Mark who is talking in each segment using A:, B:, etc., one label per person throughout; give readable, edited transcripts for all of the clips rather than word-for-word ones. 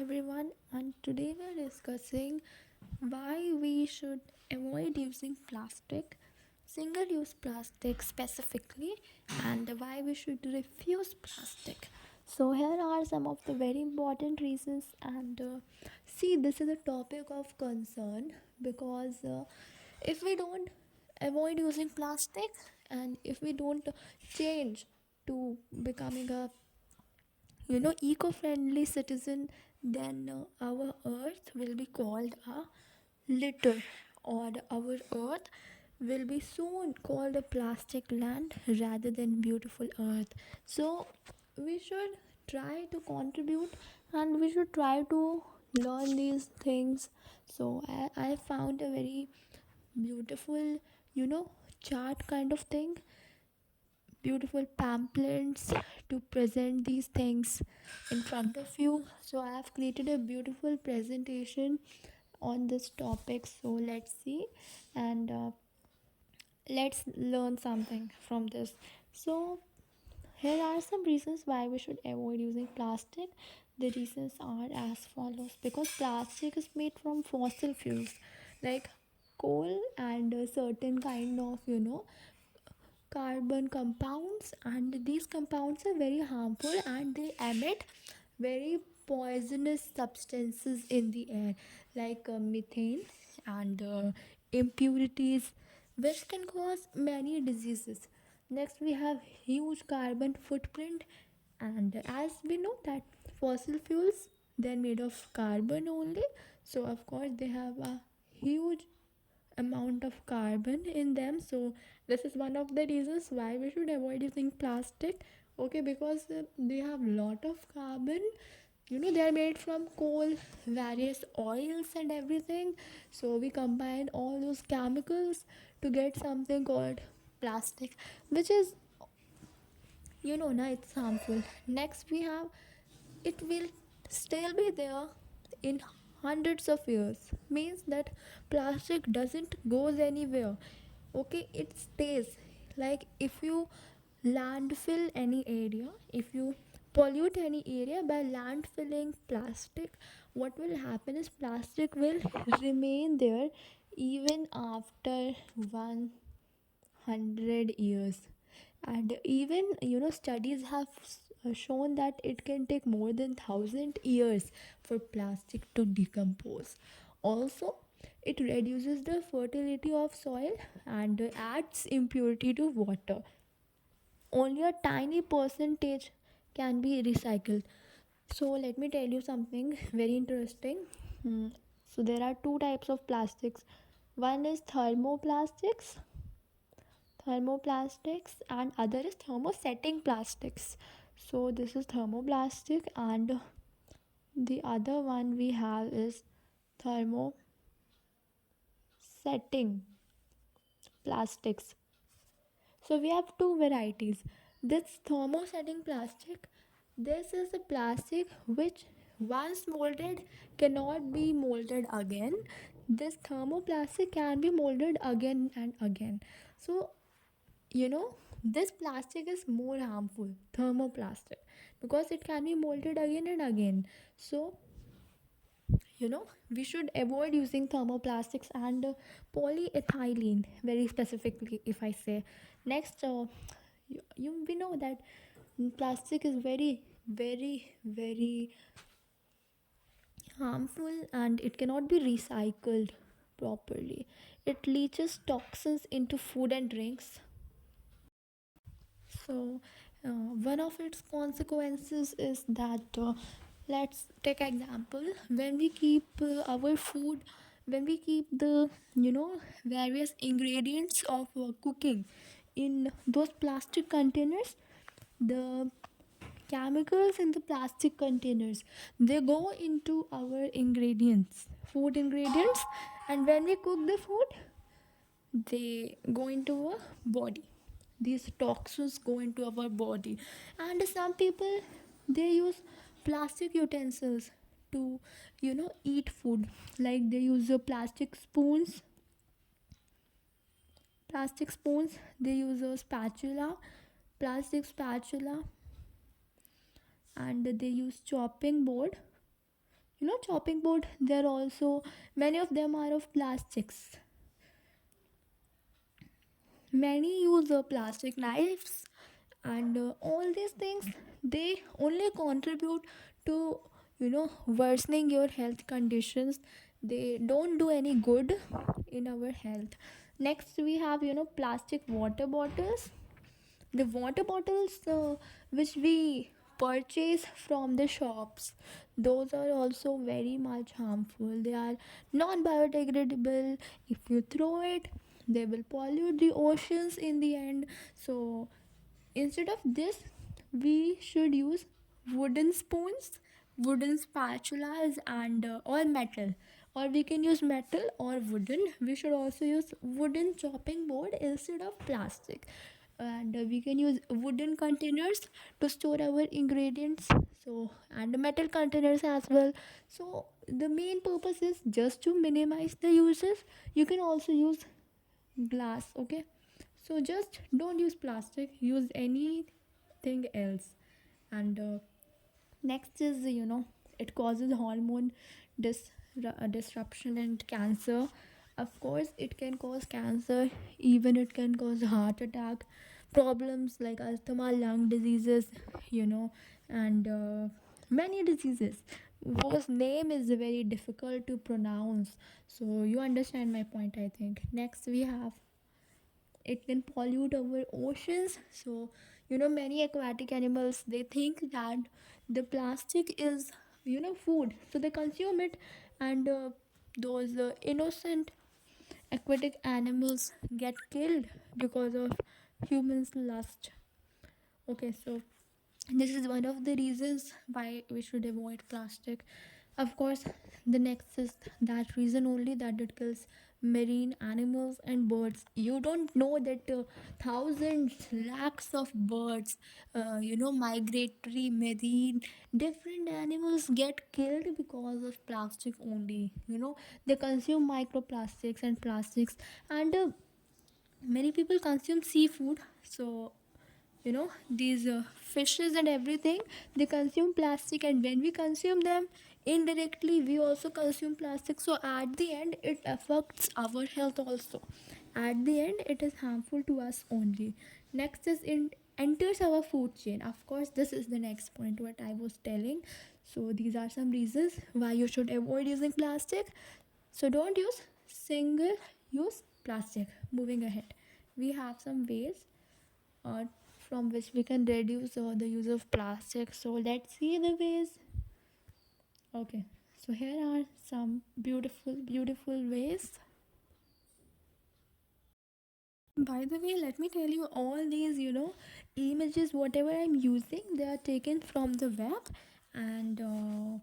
A: everyone, and today we're discussing why we should avoid using plastic, single use plastic specifically, and why we should refuse plastic. So, here are some of the very important reasons. And see, this is a topic of concern because if we don't avoid using plastic and if we don't change to becoming a eco-friendly citizen, then our earth will be called a litter, or our earth will be soon called a plastic land rather than beautiful earth. So we should try to contribute, and we should try to learn these things. So I found a very beautiful you know chart kind of thing, beautiful pamphlets to present these things in front of you. So I have created a beautiful presentation on this topic. So let's see, and let's learn something from this. So here are some reasons why we should avoid using plastic. The reasons are as follows: because plastic is made from fossil fuels like coal and a certain kind of carbon compounds, and these compounds are very harmful and they emit very poisonous substances in the air, like methane and impurities, which can cause many diseases. Next, we have huge carbon footprint, and as we know that fossil fuels, they're made of carbon only, so of course they have a huge amount of carbon in them. So this is one of the reasons why we should avoid using plastic. Okay, because they have lot of carbon. They are made from coal, various oils and everything. So we combine all those chemicals to get something called plastic, which is it's harmful. Next, we have, it will still be there in hundreds of years, means that plastic doesn't goes anywhere. Okay, it stays. Like if you landfill any area, if you pollute any area by landfilling plastic, what will happen is plastic will remain there even after 100 years. And even studies have shown that it can take more than 1,000 years for plastic to decompose. Also, it reduces the fertility of soil and adds impurity to water. Only a tiny percentage can be recycled. So let me tell you something very interesting. Hmm. So there are two types of plastics. One is thermoplastics, and other is thermosetting plastics. So this is thermoplastic, and the other one we have is thermosetting plastics. So we have two varieties. This thermosetting plastic, this is a plastic which once molded cannot be molded again. This thermoplastic can be molded again and again. So this plastic is more harmful, thermoplastic, because it can be molded again and again. So we should avoid using thermoplastics and polyethylene, very specifically, if I say. Next, we know that plastic is very, very, very harmful, and it cannot be recycled properly. It leaches toxins into food and drinks. So, one of its consequences is that, let's take example, when we keep our food, when we keep the various ingredients of cooking in those plastic containers, the chemicals in the plastic containers, they go into our ingredients, food ingredients, and when we cook the food, they go into our body. These toxins go into our body. And some people, they use plastic utensils to eat food, like they use plastic spoons, they use a spatula, plastic spatula, and they use chopping board, chopping board, they're also, many of them are of plastics. Many use plastic knives, and all these things, they only contribute to worsening your health conditions. They don't do any good in our health. Next we have plastic water bottles. The water bottles which we purchase from the shops, those are also very much harmful. They are non biodegradable. If you throw it, they will pollute the oceans in the end. So instead of this, we should use wooden spoons, wooden spatulas, and or metal, or we can use metal or wooden. We should also use wooden chopping board instead of plastic. And we can use wooden containers to store our ingredients, so, and metal containers as well. So the main purpose is just to minimize the uses. You can also use glass, okay? So just don't use plastic, use anything else. And next is, it causes hormone disruption and cancer. Of course it can cause cancer, even it can cause heart attack, problems like asthma, lung diseases, you know and many diseases whose name is very difficult to pronounce. So you understand my point, I think. Next we have, it can pollute our oceans. So many aquatic animals, they think that the plastic is food, so they consume it. And those innocent aquatic animals get killed because of humans lust. Okay, so this is one of the reasons why we should avoid plastic. Of course, the next is that reason only, that it kills marine animals and birds. You don't know that thousands, lakhs of birds, migratory, marine, different animals get killed because of plastic only. They consume microplastics and plastics. And many people consume seafood. So these fishes and everything, they consume plastic, and when we consume them, indirectly we also consume plastic. So at the end it affects our health also. At the end it is harmful to us only. Next is, it enters our food chain. Of course, this is the next point what I was telling. So these are some reasons why you should avoid using plastic. So don't use single use plastic. Moving ahead, we have some ways uh, from which we can reduce the use of plastic. So let's see the ways. Okay, so here are some beautiful ways. By the way, let me tell you, all these images whatever I'm using, they are taken from the web. And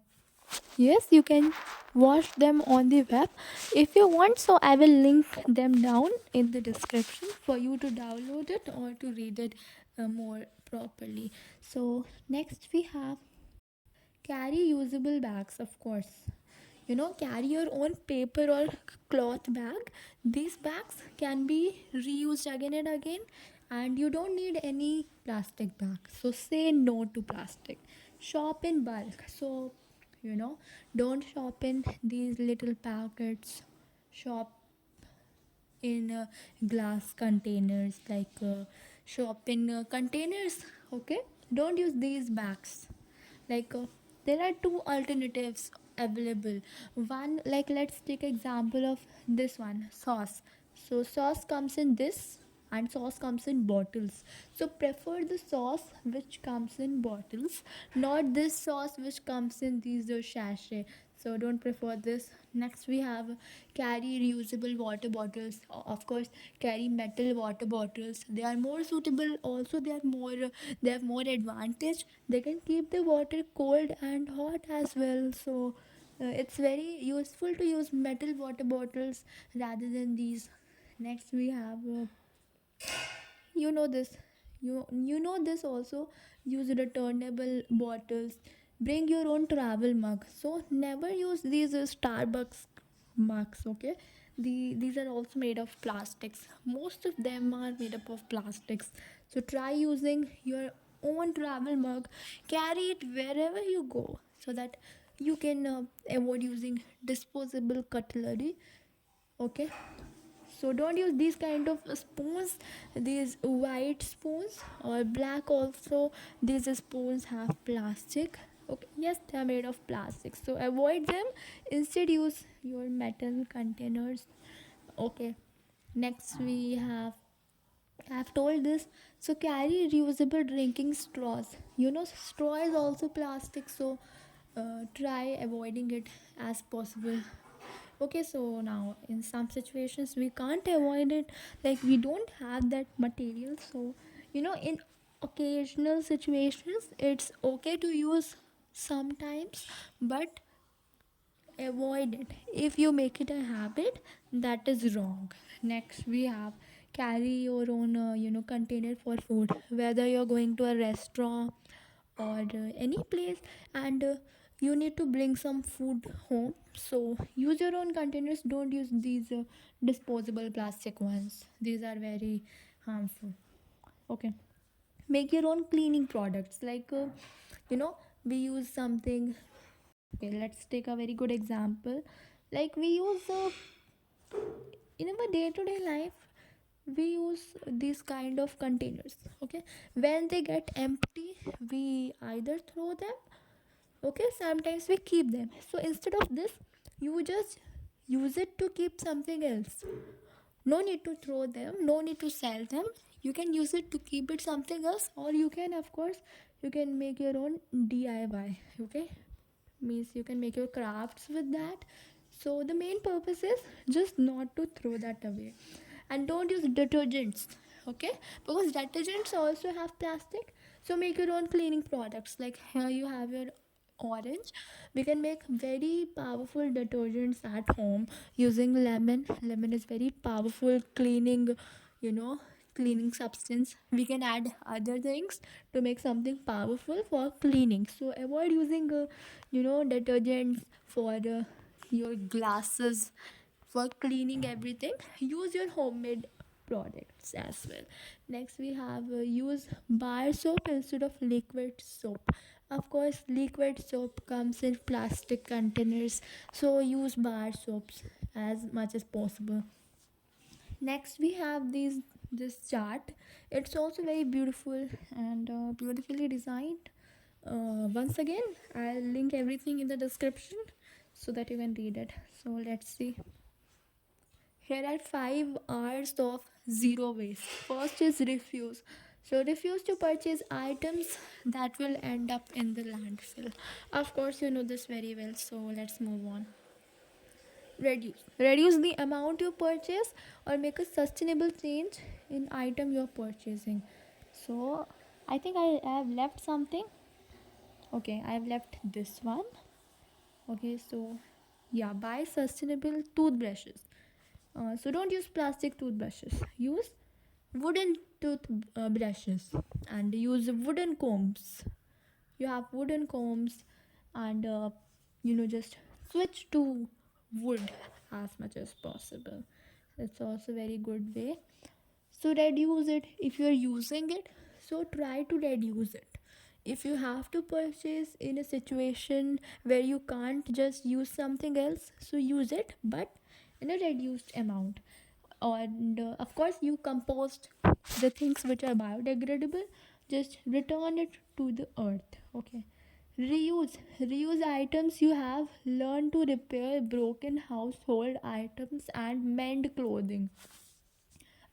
A: yes, you can watch them on the web if you want. So I will link them down in the description for you to download it or to read it more properly. So next we have, carry usable bags, of course. Carry your own paper or cloth bag. These bags can be reused again and again, and you don't need any plastic bag. So say no to plastic. Shop in bulk. So you know don't shop in these little packets. Shop in glass containers, like shop in containers. Okay, don't use these bags. Like there are two alternatives available. One, like, let's take example of this one, sauce. So sauce comes in this, and sauce comes in bottles. So prefer the sauce which comes in bottles, not this sauce which comes in these sachet. So don't prefer this. Next we have, carry reusable water bottles. Of course, carry metal water bottles. They are more suitable. Also, they have more advantage. They can keep the water cold and hot as well. So it's very useful to use metal water bottles rather than these. Next we have, you know this this also, use returnable bottles. Bring your own travel mug. So never use these Starbucks mugs, okay? These are also made of plastics. Most of them are made up of plastics. So try using your own travel mug. Carry it wherever you go, so that You can avoid using disposable cutlery. Okay, so don't use these kind of spoons, these white spoons or black also. These spoons have plastic. Okay, yes, they are made of plastic, so avoid them. Instead use your metal containers. Okay, next we have, I've told this. So carry reusable drinking straws. You know, straw is also plastic, so try avoiding it as possible. Okay, so now in some situations we can't avoid it, like we don't have that material. So in occasional situations it's okay to use sometimes, but avoid it. If you make it a habit, that is wrong. Next we have, carry your own container for food, whether you're going to a restaurant or any place, and you need to bring some food home, so use your own containers. Don't use these disposable plastic ones. These are very harmful. Okay, make your own cleaning products, like you know we use something. Okay, let's take a very good example. Like we use in our day-to-day life, we use these kind of containers. Okay, when they get empty, we either throw them. Okay, sometimes we keep them. So instead of this, you just use it to keep something else. No need to throw them, no need to sell them. You can use it to keep it something else, or you can, of course, you can make your own DIY. Okay, means you can make your crafts with that. So the main purpose is just not to throw that away. And don't use detergents. Okay, because detergents also have plastic. So make your own cleaning products. Like here you have your orange. We can make very powerful detergents at home using lemon is very powerful cleaning, you know cleaning substance. We can add other things to make something powerful for cleaning. So avoid using detergents for your glasses, for cleaning everything. Use your homemade products as well. Next we have, use bar soap instead of liquid soap. Of course liquid soap comes in plastic containers, so use bar soaps as much as possible. Next we have this chart. It's also very beautiful and beautifully designed. Once again, I'll link everything in the description so that you can read it. So let's see. Here are 5 hours of zero waste. First is refuse. So refuse to purchase items that will end up in the landfill. Of course, you know this very well. So let's move on. Reduce the amount you purchase, or make a sustainable change in item you're purchasing. So I think I have left something. Okay, I have left this one. Okay, so yeah, buy sustainable toothbrushes. So don't use plastic toothbrushes. Use wooden toothbrushes, and use wooden combs. You have wooden combs, and just switch to wood as much as possible. It's also very good way. So reduce it if you're using it. So try to reduce it. If you have to purchase in a situation where you can't just use something else, so use it, but in a reduced amount. And of course you compost the things which are biodegradable, just return it to the earth. Okay, reuse items you have. Learn to repair broken household items and mend clothing.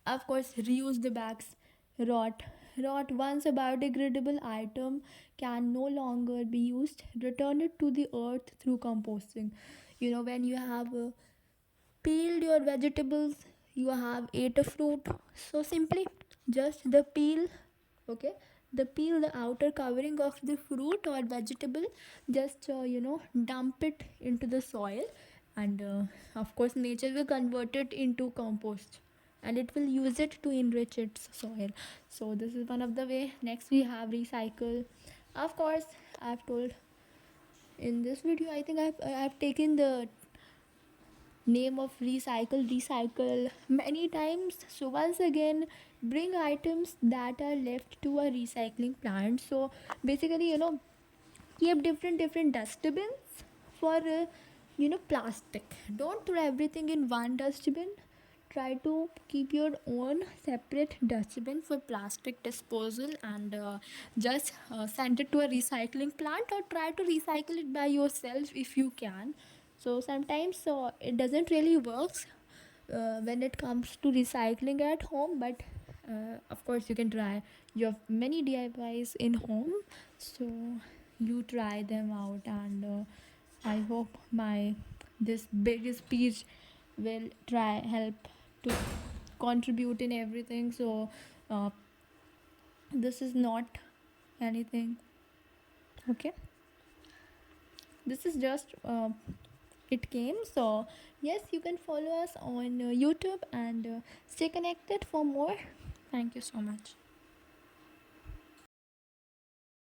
A: Of course, reuse the bags. Rot. Rot. Once a biodegradable item can no longer be used, return it to the earth through composting. When you have peeled your vegetables, you have ate a fruit, so simply just the peel. Okay, the outer covering of the fruit or vegetable, just dump it into the soil, and of course nature will convert it into compost, and it will use it to enrich its soil. So this is one of the way. Next we have recycle. Of course, I've told in this video, I think I've taken the name of recycle many times. So once again, bring items that are left to a recycling plant. So basically, keep different dustbins. for plastic. Don't throw everything in one dustbin. Try to keep your own separate dustbin for plastic disposal, and just send it to a recycling plant, or try to recycle it by yourself if you can. So sometimes it doesn't really works when it comes to recycling at home, but of course you can try. You have many DIYs in home, so you try them out, and I hope my this big speech will try help to contribute in everything. So uh, this is not anything. Okay, this is just it came. So yes, you can follow us on YouTube, and stay connected for more. Thank you so much.